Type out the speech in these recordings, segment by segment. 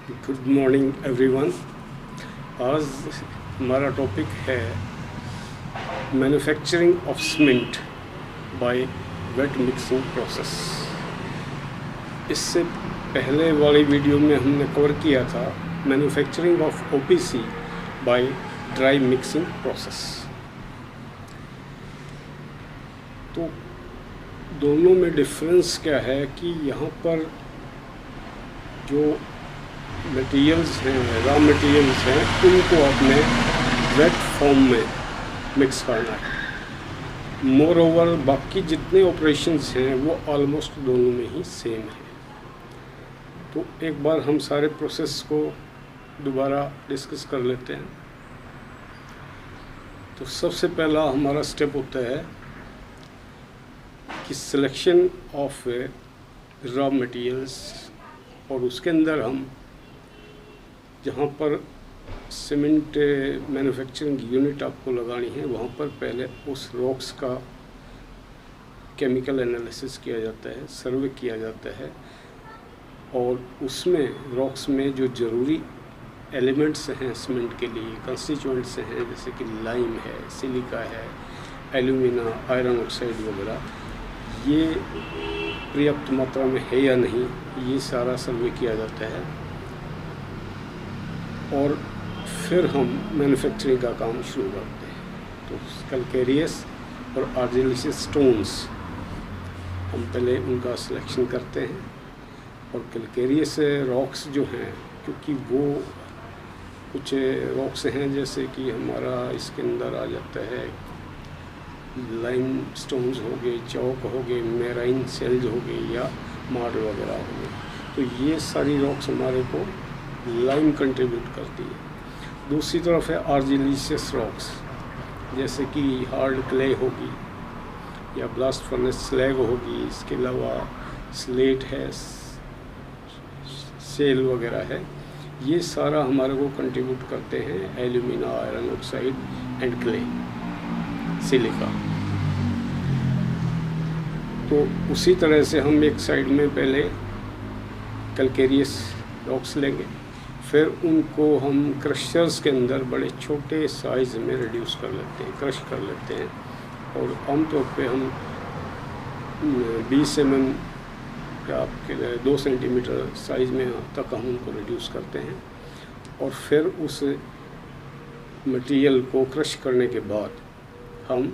Good morning everyone. आज हमारा topic है manufacturing of cement by weight mixing process. इससे पहले वाली वीडियो में हमने कवर किया था manufacturing of OPC by dry mixing process. तो दोनों में डिफरेंस क्या है कि यहाँ पर जो मटेरियल्स हैं, रॉ मटेरियल्स हैं, उनको अपने वेट फॉर्म में मिक्स करना है। मोर ओवर बाकी जितने ऑपरेशंस हैं वो ऑलमोस्ट दोनों में ही सेम है। तो एक बार हम सारे प्रोसेस को दोबारा डिस्कस कर लेते हैं। तो सबसे पहला हमारा स्टेप होता है कि सिलेक्शन ऑफ रॉ मटेरियल्स, और उसके अंदर हम जहाँ पर सीमेंट मैन्युफैक्चरिंग यूनिट आपको लगानी है वहाँ पर पहले उस रॉक्स का केमिकल एनालिसिस किया जाता है, सर्वे किया जाता है, और उसमें रॉक्स में जो ज़रूरी एलिमेंट्स हैं सीमेंट के लिए, कंस्टिट्यूएंट्स हैं, जैसे कि लाइम है, सिलिका है, एल्यूमिना, आयरन ऑक्साइड वगैरह, ये पर्याप्त मात्रा में है या नहीं, ये सारा सर्वे किया जाता है। और फिर हम मैन्युफैक्चरिंग का काम शुरू करते हैं। तो कैल्केरियस और आर्जिलेसियस स्टोन्स हम पहले उनका सिलेक्शन करते हैं। और कैल्केरियस रॉक्स जो हैं, क्योंकि वो कुछ रॉक्स हैं जैसे कि हमारा इसके अंदर आ जाता है लाइम स्टोन्स हो गए, चौक हो गए, मेराइन सेल्स हो गए या मार्ड वगैरह हो गए, तो ये सारी रॉक्स हमारे को लाइम कंट्रीब्यूट करती है। दूसरी तरफ है आर्जिलेसियस रॉक्स, जैसे कि हार्ड क्ले होगी या ब्लास्ट फर्नेस स्लैग होगी, इसके अलावा स्लेट है, सेल वगैरह है, ये सारा हमारे को कंट्रीब्यूट करते हैं alumina, iron oxide and clay, silica. तो उसी तरह से हम एक साइड में पहले कैल्केरियस रॉक्स लेंगे, फिर उनको हम क्रशर्स के अंदर बड़े छोटे साइज़ में रिड्यूस कर लेते हैं, क्रश कर लेते हैं, और आमतौर पे हम 20 mm या आपके 2 सेंटीमीटर साइज़ में तक हम उनको रिड्यूस करते हैं। और फिर उस मटेरियल को क्रश करने के बाद हम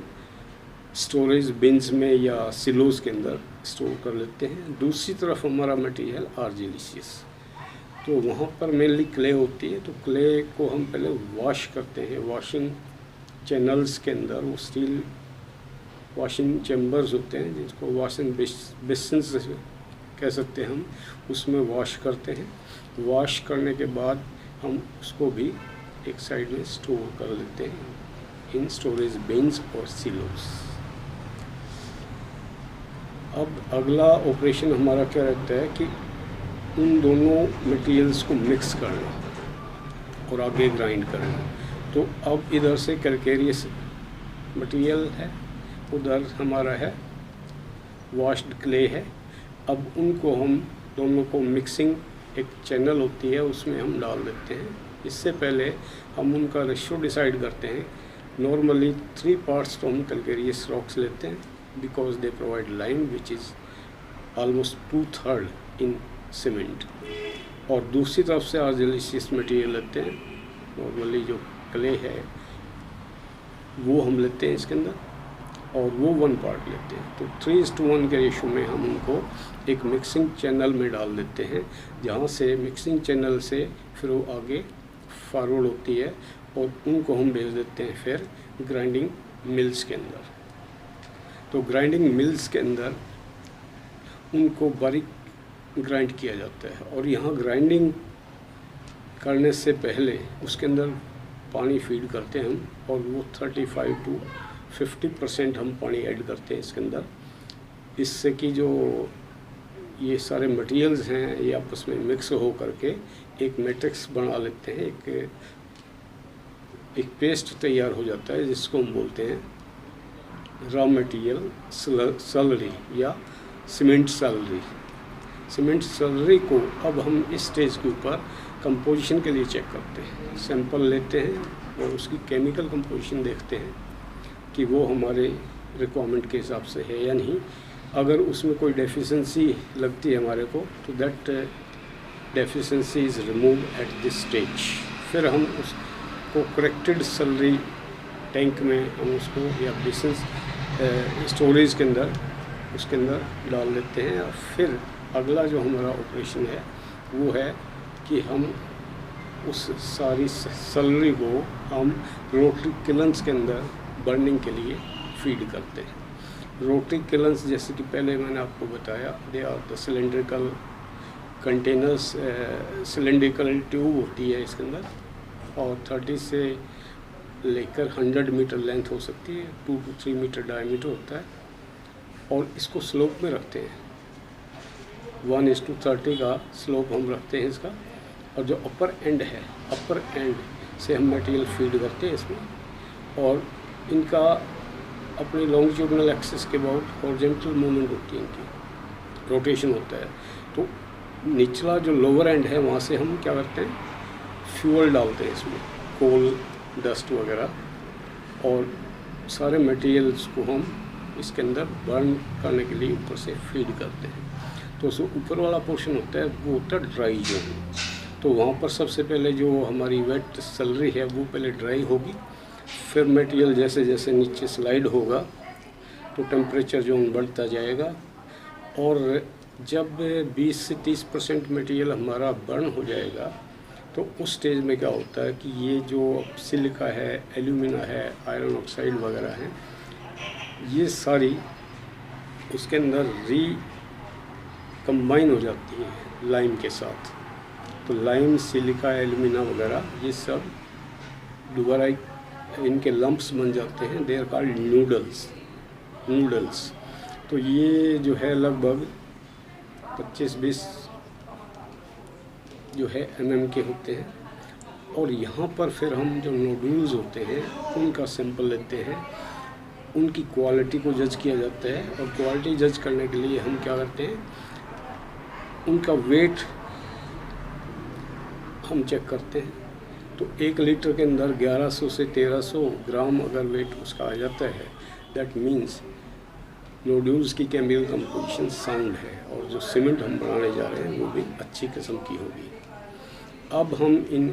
स्टोरेज बिन्स में या सिलोज के अंदर स्टोर कर लेते हैं। दूसरी तरफ हमारा मटेरियल आर्जिलेसियस, तो वहाँ पर मेनली क्ले होती है, तो क्ले को हम पहले वॉश करते हैं वॉशिंग चैनल्स के अंदर। वो स्टील वॉशिंग चैम्बर्स होते हैं जिसको वॉशिंग बेसिन्स कह सकते हैं हम, उसमें वॉश करते हैं। वॉश करने के बाद हम उसको भी एक साइड में स्टोर कर लेते हैं इन स्टोरेज बिन्स और सिलोस। अब अगला ऑपरेशन हमारा क्या रहता है कि उन दोनों मटेरियल्स को मिक्स करना और आगे ग्राइंड करना। तो अब इधर से कैल्केरियस मटेरियल है, उधर हमारा है वॉश्ड क्ले है। अब उनको हम दोनों को मिक्सिंग एक चैनल होती है उसमें हम डाल देते हैं। इससे पहले हम उनका रेशियो डिसाइड करते हैं। नॉर्मली 3 parts तो हम कैल्केरियस रॉक्स लेते हैं because they provide lime which is almost 2/3 in cement. और दूसरी तरफ से आर्जिलेसियस मटेरियल लेते हैं, नॉर्मली जो क्ले है वो हम लेते हैं इसके अंदर, और वो 1 part लेते हैं। तो 3:1 के रेशो में हम उनको एक मिक्सिंग चैनल में डाल देते हैं, जहाँ से मिक्सिंग चैनल से फिर वो आगे फॉरवर्ड होती है और उनको हम भेज देते हैं फिर ग्राइंडिंग मिल्स के अंदर। तो ग्राइंडिंग मिल्स के अंदर उनको बारीक ग्राइंड किया जाता है। और यहाँ ग्राइंडिंग करने से पहले उसके अंदर पानी फीड करते हैं हम, और वो 35 to 50% हम पानी ऐड करते हैं इसके अंदर, इससे कि जो ये सारे मटेरियल्स हैं ये आपस में मिक्स हो करके एक मैट्रिक्स बना लेते हैं, एक पेस्ट तैयार हो जाता है जिसको हम बोलते हैं रॉ मटेरियल स्लरी या सीमेंट स्लरी। सीमेंट स्लरी को अब हम इस स्टेज के ऊपर कंपोजिशन के लिए चेक करते हैं। सैंपल लेते हैं और उसकी केमिकल कंपोजिशन देखते हैं कि वो हमारे रिक्वायरमेंट के हिसाब से है या नहीं। अगर उसमें कोई डेफिशिएंसी लगती है हमारे को तो that deficiency is remove at this stage. फिर हम उसको करेक्टेड स्लरी टैंक में हम उसको या डिस्टेंस स्टोरेज के अंदर उसके अंदर डाल देते हैं। और फिर अगला जो हमारा ऑपरेशन है वो है कि हम उस सारी स्लरी को हम रोटरी किलन्स के अंदर बर्निंग के लिए फीड करते हैं। रोटरी किलन्स जैसे कि पहले मैंने आपको बताया, they are the cylindrical containers, cylindrical tube होती है इसके अंदर और 30 से लेकर 100 मीटर लेंथ हो सकती है, 2 to 3 मीटर डायमीटर होता है और इसको स्लोप में रखते हैं। 1:30 का स्लोप हम रखते हैं इसका। और जो अपर एंड है, अपर एंड से हम मटेरियल फीड करते हैं इसमें और इनका अपनी लॉन्गिट्यूडनल एक्सिस के बहुत हॉरिजॉन्टल मूवमेंट होती है, इनकी रोटेशन होता है। तो निचला जो लोअर एंड है वहाँ से हम क्या करते हैं, फ्यूल डालते हैं इसमें, कोल, डस्ट वगैरह, और सारे मटेरियल्स को हम इसके अंदर बर्न करने के लिए ऊपर से फीड करते हैं। तो जो ऊपर वाला पोर्शन होता है वो होता है ड्राई जोन। तो वहाँ पर सबसे पहले जो हमारी वेट स्लरी है वो पहले ड्राई होगी, फिर मटेरियल जैसे जैसे नीचे स्लाइड होगा तो टेम्परेचर जोन बढ़ता जाएगा और जब 20 से 30% मटेरियल हमारा बर्न हो जाएगा तो उस स्टेज में क्या होता है कि ये जो सिलिका है, एल्यूमिना है, आयरन ऑक्साइड वगैरह हैं, ये सारी उसके अंदर कंबाइन हो जाती है लाइम के साथ। तो लाइम, सिलिका, एल्यूमिना वगैरह ये सब दोबारा इनके लम्प्स बन जाते हैं, दे आर कॉल्ड नूडल्स। तो ये जो है लगभग 25-20 जो है mm के होते हैं और यहाँ पर फिर हम जो नोडुल्स होते हैं उनका सैंपल लेते हैं, उनकी क्वालिटी को जज किया जाता है और क्वालिटी जज करने के लिए हम क्या करते हैं, उनका वेट हम चेक करते हैं। तो 1 लीटर के अंदर 1100 से 1300 ग्राम अगर वेट उसका आ जाता है, दैट मीन्स नोड्यूल्स की केमिकल कंपोजिशन साउंड है और जो सीमेंट हम बनाने जा रहे हैं वो भी अच्छी किस्म की होगी। अब हम इन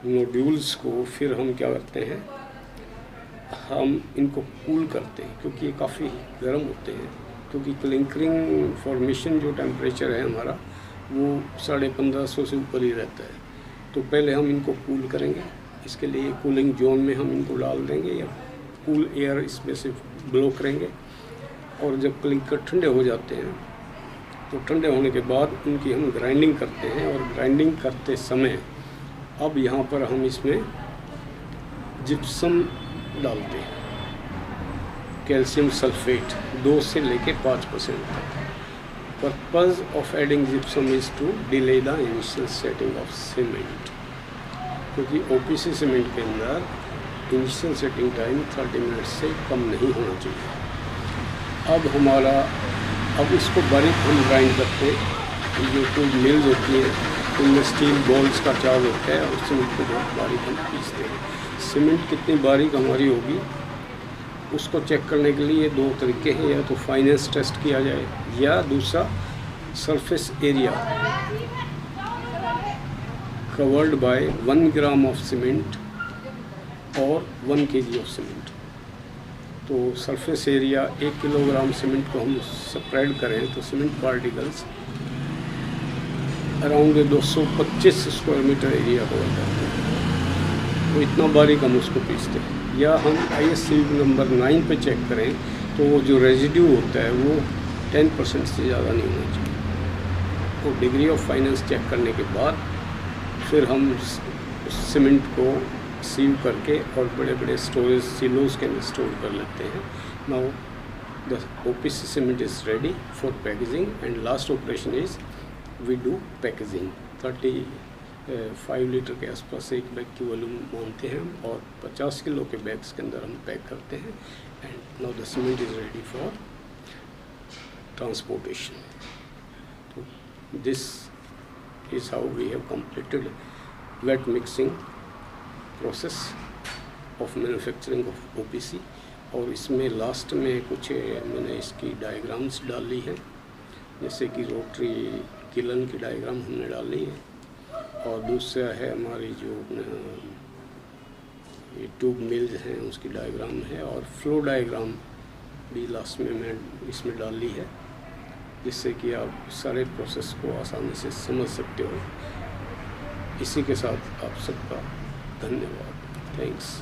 नोड्यूल्स को फिर हम क्या करते हैं, हम इनको कूल करते हैं क्योंकि ये काफ़ी गर्म होते हैं, क्योंकि क्लिंकरिंग फॉर्मेशन जो टेम्परेचर है हमारा वो 1550 से ऊपर ही रहता है। तो पहले हम इनको कूल करेंगे, इसके लिए कूलिंग जोन में हम इनको डाल देंगे या कूल एयर इसमें से ब्लो करेंगे और जब क्लिंकर ठंडे हो जाते हैं तो ठंडे होने के बाद उनकी हम ग्राइंडिंग करते हैं। और ग्राइंडिंग करते समय अब यहाँ पर हम इसमें जिप्सम डालते हैं, कैल्शियम सल्फेट 2 से लेके 5% तक। Purpose of adding gypsum is to delay the initial setting of cement, क्योंकि ओपीसी सीमेंट के अंदर इनिशियल सेटिंग टाइम 30 मिनट से कम नहीं होना चाहिए। अब इसको बारीक हम ग्राइंड करते हैं। जो कोई मिल्स होती है उनमें स्टील बॉल्स का चार्ज होता है और सीमेंट को बहुत बारीक हम पीसते हैं। सीमेंट कितनी बारीक हमारी होगी उसको चेक करने के लिए 2 तरीके हैं, या तो फाइनेंस टेस्ट किया जाए या दूसरा surface area covered by 1 gram of cement और 1 kg ऑफ सीमेंट। तो सरफेस एरिया 1 किलोग्राम सीमेंट को हम स्प्रेड करें तो cement particles around 225 square metre area cover करते हैं। तो इतना बारीक हम उसको पीसते हैं। या हम ISCV नंबर 9 पे चेक करें तो वो जो रेजिड्यू होता है वो 10% से ज़्यादा नहीं होना चाहिए। तो डिग्री ऑफ फाइनेंस चेक करने के बाद फिर हम सीमेंट को सीव करके और बड़े बड़े स्टोरेज सिलोज के अंदर स्टोर कर लेते हैं। Now the OPC cement is ready for packaging and last operation is we do packaging. 35 litre के आसपास एक बैग की वॉल्यूम मानते हैं और 50 किलो के बैग्स के अंदर हम पैक करते हैं। And now the cement is ready for transportation. This is how we have completed wet mixing process of manufacturing of OPC। और इसमें लास्ट में कुछ मैंने इसकी डायग्राम्स डाली हैं, जैसे कि रोटरी किलन की डायग्राम हमने डाली है, और दूसरा है हमारी जो ये ट्यूब मिल्स हैं उसकी डायग्राम है, और फ्लो डायग्राम भी लास्ट में मैं इसमें डाली है, जिससे कि आप सारे प्रोसेस को आसानी से समझ सकते हो। इसी के साथ आप सबका धन्यवाद। थैंक्स।